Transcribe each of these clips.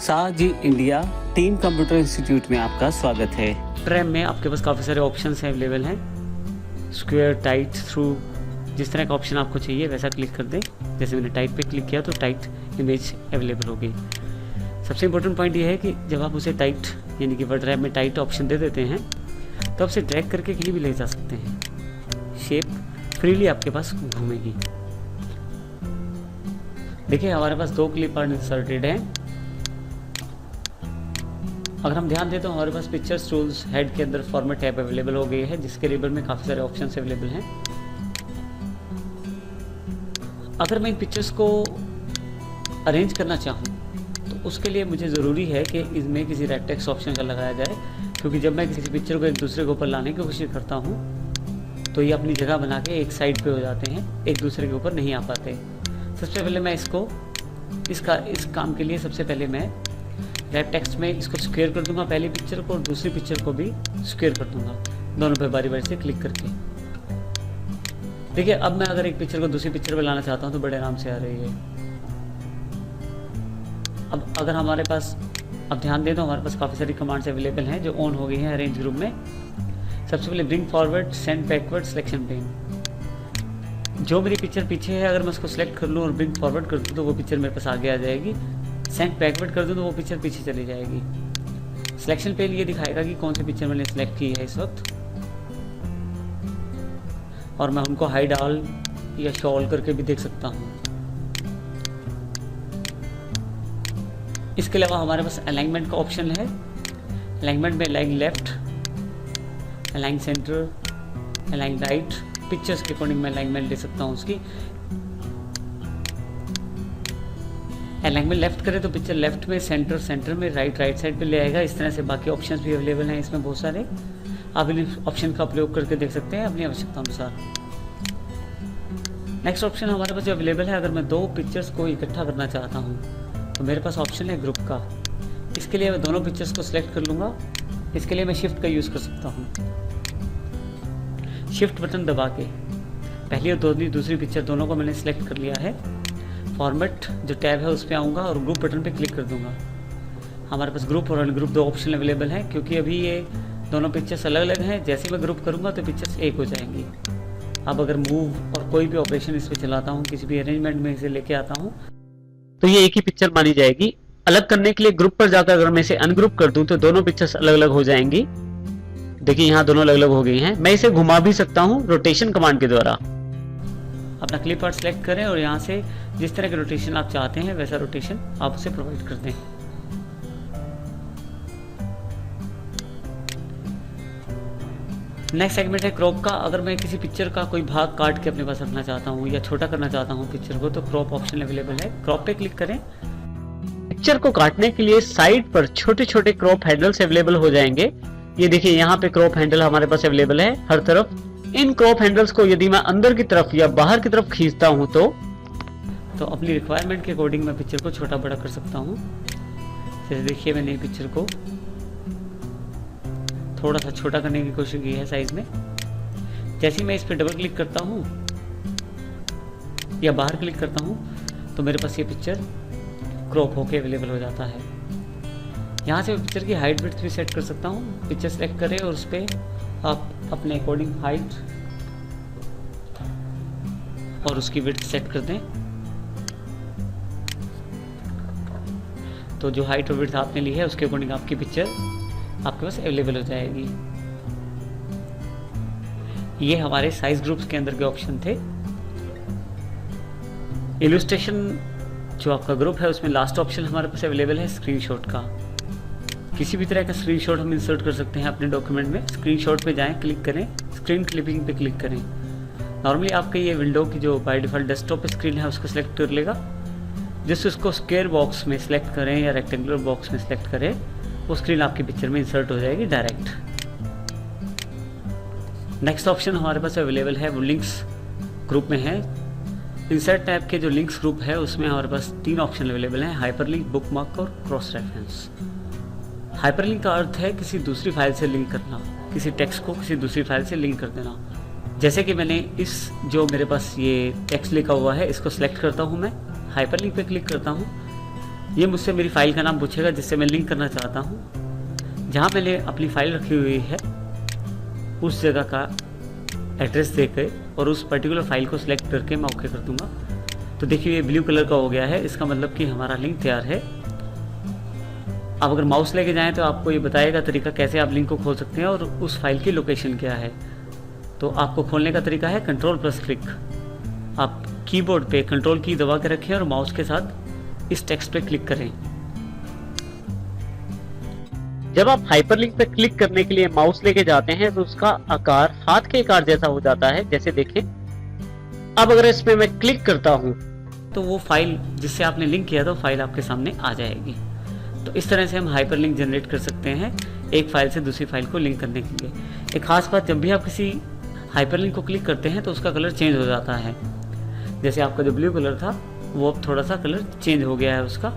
साजी India team computer institute में आपका स्वागत है। ट्रैम में आपके पास काफ़ी सारे ऑप्शंस हैं अवेलेबल हैं। स्क्वायर, टाइट, थ्रू, जिस तरह का ऑप्शन आपको चाहिए वैसा क्लिक कर दें। जैसे मैंने टाइट पे क्लिक किया तो टाइट इमेज अवेलेबल हो गई। सबसे इम्पोर्टेंट पॉइंट ये है कि जब आप उसे टाइट यानी कि वर्ड रैप में टाइट ऑप्शन दे देते हैं तो आप उसे ड्रैग करके कहीं भी ले जा सकते हैं। शेप फ्रीली आपके पास घूमेगी। देखिए हमारे पास 2 क्लिप आर्ट इंसर्टेड हैं। अगर हम ध्यान दें तो हमारे पास पिक्चर्स टूल्स हेड के अंदर फॉर्मेट टैब अवेलेबल हो गई है, जिसके लेबल में काफ़ी सारे ऑप्शंस अवेलेबल हैं। अगर मैं इन पिक्चर्स को अरेंज करना चाहूँ तो उसके लिए मुझे ज़रूरी है कि इसमें किसी रेक्टेक्स ऑप्शन का लगाया जाए, क्योंकि जब मैं किसी पिक्चर को एक दूसरे के ऊपर लाने की कोशिश करता हूँ तो ये अपनी जगह बना के एक साइड पे हो जाते हैं, एक दूसरे के ऊपर नहीं आ पाते। सबसे पहले मैं इस काम के लिए सबसे पहले मैं रैप टेक्स्ट में इसको स्क्वायर कर दूंगा, पहली पिक्चर को, और दूसरी पिक्चर को भी स्क्वायर कर दूंगा, दोनों पे बारी बारी से क्लिक करके। देखिए अब मैं अगर एक पिक्चर को दूसरी पिक्चर पे लाना चाहता हूँ तो बड़े आराम से आ रही है। अब अगर हमारे पास, अब ध्यान दें तो हमारे पास काफ़ी सारी कमांड्स अवेलेबल हैं जो ऑन हो गई हैं अरेंज ग्रुप में। सबसे पहले bring forward, send backward, selection pen. जो मेरी पिक्चर पीछे है अगर मैं उसको सिलेक्ट कर लूँ और ब्रिंग फॉरवर्ड कर दूँ तो वो पिक्चर मेरे पास आगे आ जाएगी। सेंड बैकवर्ड कर दूँ तो वो पिक्चर पीछे चली जाएगी। सिलेक्शन पेन ये दिखाएगा कि कौन सी पिक्चर मैंने सिलेक्ट की है इस वक्त, और मैं उनको हाइड ऑल या शो ऑल करके भी देख सकता हूँ। इसके अलावा हमारे पास अलाइनमेंट का ऑप्शन है। अलाइनमेंट में align left, align centre, align right, pictures के अकॉर्डिंग मैं अलाइनमेंट दे सकता हूँ उसकी। अलाइनमेंट लेफ्ट करें तो पिक्चर लेफ्ट में, सेंटर में, राइट साइड पे ले आएगा। इस तरह से बाकी ऑप्शंस भी अवेलेबल हैं इसमें बहुत सारे। आप इन ऑप्शन का प्रयोग करके देख सकते हैं अपनी आवश्यकता अनुसार। नेक्स्ट ऑप्शन हमारे पास जो अवेलेबल है, अगर मैं 2 पिक्चर्स को इकट्ठा करना चाहता हूँ तो मेरे पास ऑप्शन है ग्रुप का। इसके लिए मैं दोनों पिक्चर्स को सिलेक्ट कर लूँगा। इसके लिए मैं शिफ्ट का यूज़ कर सकता हूँ। शिफ्ट बटन दबा के पहली और दूसरी पिक्चर दोनों को मैंने सिलेक्ट कर लिया है। फॉर्मेट जो टैब है उस पर आऊँगा और ग्रुप बटन पे क्लिक कर दूंगा। हमारे पास ग्रुप और अनग्रुप 2 ऑप्शन अवेलेबल हैं, क्योंकि अभी ये दोनों पिक्चर्स अलग अलग हैं। जैसे मैं ग्रुप करूँगा तो पिक्चर्स एक हो जाएंगी। अब अगर मूव और कोई भी ऑपरेशन इस पर चलाता हूँ, किसी भी अरेंजमेंट में इसे लेके आता हूँ तो ये एक ही पिक्चर मानी जाएगी। अलग करने के लिए ग्रुप पर जाकर अगर मैं इसे अनग्रुप कर दूं तो दोनों पिक्चर्स अलग अलग हो जाएंगी। देखिए यहाँ दोनों अलग अलग हो गई हैं। मैं इसे घुमा भी सकता हूँ रोटेशन कमांड के द्वारा। अपना क्लिप आर्ट सेलेक्ट करें और यहाँ से जिस तरह के रोटेशन आप चाहते हैं वैसा रोटेशन आप उसे प्रोवाइड कर दें। नेक्स्ट सेगमेंट है क्रॉप का। अगर मैं किसी पिक्चर का कोई भाग काट के अपने पास रखना चाहता हूँ या छोटा करना चाहता हूँ पिक्चर को, तो क्रॉप ऑप्शन अवेलेबल है। क्रॉप पे क्लिक करें। पिक्चर को काटने के लिए साइड पर छोटे छोटे क्रॉप हैंडल्स अवेलेबल हो जाएंगे। ये देखिए यहाँ पे क्रॉप हैंडल हमारे पास अवेलेबल है हर तरफ। इन क्रॉप हैंडल्स को यदि मैं अंदर की तरफ या बाहर की तरफ खींचता हूँ तो अपनी रिक्वायरमेंट के अकॉर्डिंग मैं पिक्चर को छोटा बड़ा कर सकता हूँ। जैसे देखिए मैंने पिक्चर को थोड़ा सा छोटा करने की कोशिश की है साइज में। जैसे ही मैं इस पर डबल क्लिक करता हूँ या बाहर क्लिक करता हूँ तो मेरे पास ये पिक्चर क्रॉप होके अवेलेबल हो जाता है। यहाँ से मैं पिक्चर की हाइट विड्थ भी सेट कर सकता हूँ। पिक्चर सेलेक्ट करें और उस पर आप अपने अकॉर्डिंग हाइट और उसकी विड्थ सेट कर दें। तो जो हाइट और विड्थ आपने ली है उसके अकॉर्डिंग आपकी पिक्चर आपके पास अवेलेबल हो जाएगी। ये हमारे साइज ग्रुप्स के अंदर के ऑप्शन थे। इलस्ट्रेशन जो आपका ग्रुप है उसमें लास्ट ऑप्शन हमारे पास अवेलेबल है स्क्रीनशॉट का। किसी भी तरह का स्क्रीनशॉट हम इंसर्ट कर सकते हैं अपने डॉक्यूमेंट में। स्क्रीनशॉट पे जाएं, क्लिक करें, स्क्रीन क्लिपिंग पे क्लिक करें। नॉर्मली आपके ये विंडो की जो बाय डिफॉल्ट डेस्कटॉप पे स्क्रीन है उसको सिलेक्ट कर लेगा। जिससे उसको स्क्वायर बॉक्स में सिलेक्ट करें या रेक्टेंगुलर बॉक्स में सिलेक्ट करें, वो स्क्रीन आपकी पिक्चर में इंसर्ट हो जाएगी डायरेक्ट। नेक्स्ट ऑप्शन हमारे पास अवेलेबल है वो लिंक्स ग्रुप में है। इंसर्ट टैब के जो लिंक्स ग्रुप है उसमें हमारे पास 3 ऑप्शन अवेलेबल हैं, हाइपरलिंक, बुकमार्क और क्रॉस रेफरेंस। हाइपरलिंक का अर्थ है किसी दूसरी फाइल से लिंक करना, किसी टेक्स्ट को किसी दूसरी फाइल से लिंक कर देना। जैसे कि मैंने इस जो मेरे पास ये टेक्स्ट लिखा हुआ है इसको सिलेक्ट करता हूँ, मैं हाइपरलिंक पे क्लिक करता हूँ ये मुझसे मेरी फाइल का नाम पूछेगा जिससे मैं लिंक करना चाहता हूँ। जहाँ मैंने अपनी फाइल रखी हुई है उस जगह का एड्रेस देकर और उस पर्टिकुलर फाइल को सिलेक्ट करके मैं ओके कर दूंगा। तो देखिए ये ब्लू कलर का हो गया है, इसका मतलब कि हमारा लिंक तैयार है। आप अगर माउस लेके जाएं तो आपको ये बताएगा तरीका कैसे आप लिंक को खोल सकते हैं और उस फाइल की लोकेशन क्या है। तो आपको खोलने का तरीका है कंट्रोल+क्लिक। आप कीबोर्ड पे कंट्रोल की दबा के रखें और माउस के साथ इस टेक्स्ट पे क्लिक करें। जब आप हाइपरलिंक पे क्लिक करने के लिए माउस लेके जाते हैं तो उसका आकार हाथ के आकार जैसा हो जाता है, जैसे देखें। अब अगर इस पे मैं क्लिक करता हूं तो वो फाइल जिससे आपने लिंक किया था फाइल आपके सामने आ जाएगी। तो इस तरह से हम हाइपरलिंक जनरेट कर सकते हैं एक फाइल से दूसरी फाइल को लिंक करने के लिए। एक खास बात, जब भी आप किसी हाइपरलिंक को क्लिक करते हैं तो उसका कलर चेंज हो जाता है। जैसे आपका जो ब्लू कलर था वो अब थोड़ा सा कलर चेंज हो गया है उसका।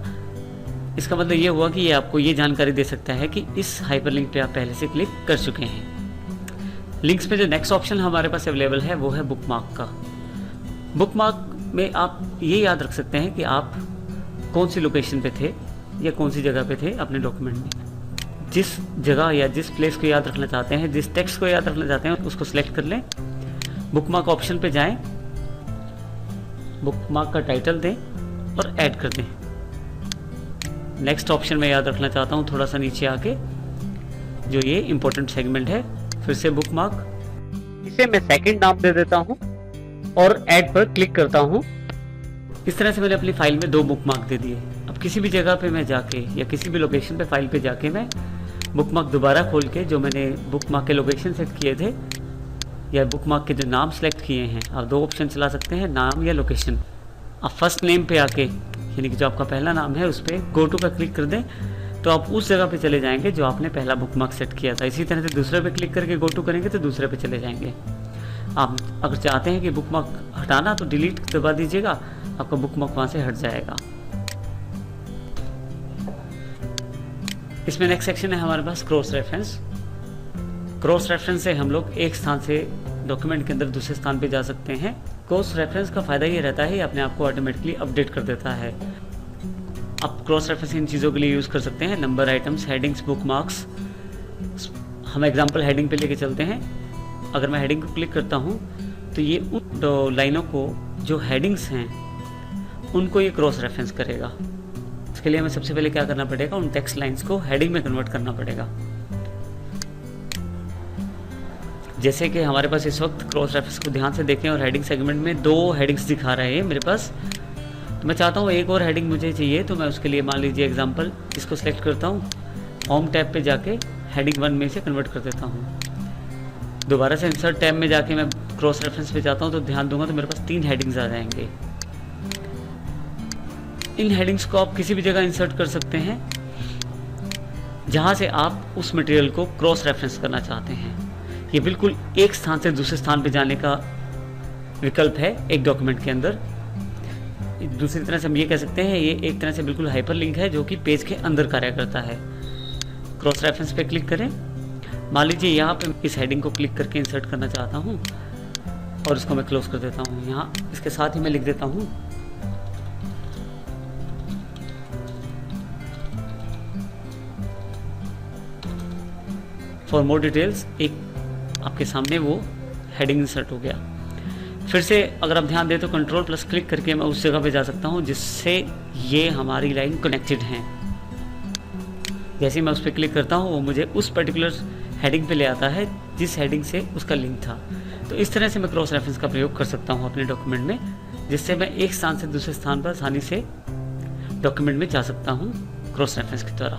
इसका मतलब ये हुआ कि ये आपको ये जानकारी दे सकता है कि इस हाइपरलिंक पे आप पहले से क्लिक कर चुके हैं। लिंक्स पे जो नेक्स्ट ऑप्शन हमारे पास अवेलेबल है वो है बुकमार्क का। बुकमार्क में आप ये याद रख सकते हैं कि आप कौन सी लोकेशन पे थे या कौन सी जगह पे थे अपने डॉक्यूमेंट में। जिस जगह या जिस प्लेस को याद रखना चाहते हैं, जिस टेक्स्ट को याद रखना चाहते हैं उसको सिलेक्ट कर लें। बुकमार्क ऑप्शन पे जाएं, बुकमार्क का टाइटल दें और ऐड कर दें। नेक्स्ट ऑप्शन में याद रखना चाहता हूँ थोड़ा सा नीचे आके, जो ये इंपॉर्टेंट सेगमेंट है, फिर से बुकमार्क, इसे मैं सेकंड नाम दे देता हूँ और ऐड पर क्लिक करता हूँ। इस तरह से मैंने अपनी फाइल में 2 बुकमार्क दे दिए। अब किसी भी जगह पे मैं जाके या किसी भी लोकेशन पे फाइल पे जाके मैं बुकमार्क दोबारा खोल के जो मैंने बुकमार्क के लोकेशन सेट किए थे या बुकमार्क के जो नाम सेलेक्ट किए हैं, आप 2 ऑप्शन चला सकते हैं, नाम या लोकेशन। आप फर्स्ट नेम पे आके यानी कि जो आपका पहला नाम है उस पर गो टू का क्लिक कर दें तो आप उस जगह पे चले जाएंगे जो आपने पहला बुकमार्क सेट किया था। इसी तरह से दूसरे पे क्लिक करके गो टू करेंगे तो दूसरे पे चले जाएंगे। आप अगर चाहते हैं कि बुकमार्क हटाना तो डिलीट दबा दीजिएगा, आपका बुकमार्क वहाँ से हट जाएगा। इसमें नेक्स्ट सेक्शन है हमारे पास क्रॉस रेफरेंस। क्रॉस रेफरेंस से हम लोग एक स्थान से डॉक्यूमेंट के अंदर दूसरे स्थान पे जा सकते हैं। क्रॉस रेफरेंस का फायदा ये रहता है ये अपने आप को ऑटोमेटिकली अपडेट कर देता है। आप क्रॉस रेफरेंस इन चीज़ों के लिए यूज़ कर सकते हैं, नंबर आइटम्स, हेडिंग्स, बुकमार्क्स। हम एग्जांपल हेडिंग पे लेके चलते हैं। अगर मैं हेडिंग को क्लिक करता हूँ तो ये उन लाइनों को जो हेडिंग्स हैं उनको ये क्रॉस रेफरेंस करेगा। इसके लिए हमें सबसे पहले क्या करना पड़ेगा, उन टेक्स्ट लाइंस को हेडिंग में कन्वर्ट करना पड़ेगा। जैसे कि हमारे पास इस वक्त क्रॉस रेफरेंस को ध्यान से देखें और हेडिंग सेगमेंट में 2 हेडिंग्स दिखा रहे हैं मेरे पास। तो मैं चाहता हूँ एक और हेडिंग मुझे चाहिए, तो मैं उसके लिए मान लीजिए एग्जांपल इसको सेलेक्ट करता हूँ, होम टैब पे जाके हेडिंग 1 में से कन्वर्ट कर देता हूँ। दोबारा से इंसर्ट टैब में जाके मैं क्रॉस रेफरेंस पे जाता हूँ तो ध्यान दूंगा तो मेरे पास 3 हेडिंग्स आ जाएंगे। इन हेडिंग्स को आप किसी भी जगह इंसर्ट कर सकते हैं जहाँ से आप उस मटेरियल को क्रॉस रेफरेंस करना चाहते हैं। ये बिल्कुल एक स्थान से दूसरे स्थान पे जाने का विकल्प है एक डॉक्यूमेंट के अंदर। दूसरी तरह से हम ये कह सकते हैं ये एक तरह से बिल्कुल हाइपरलिंक है जो कि पेज के अंदर कार्य करता है। क्रॉस रेफरेंस पे क्लिक करें। मान लीजिए यहाँ पे इस हेडिंग को क्लिक करके इंसर्ट करना चाहता हूँ और इसको मैं क्लोज कर देता हूँ। यहाँ इसके साथ ही मैं लिख देता हूँ फॉर मोर डिटेल्स। एक आपके सामने वो हेडिंग इंसर्ट हो गया। फिर से अगर आप ध्यान दें तो कंट्रोल+क्लिक करके मैं उस जगह पे जा सकता हूँ जिससे ये हमारी लाइन कनेक्टेड हैं। जैसे मैं उस पर क्लिक करता हूँ वो मुझे उस पर्टिकुलर हेडिंग पे ले आता है जिस हेडिंग से उसका लिंक था। तो इस तरह से मैं क्रॉस रेफरेंस का प्रयोग कर सकता हूँ अपने डॉक्यूमेंट में, जिससे मैं एक स्थान से दूसरे स्थान पर आसानी से डॉक्यूमेंट में जा सकता हूँ क्रॉस रेफरेंस के द्वारा।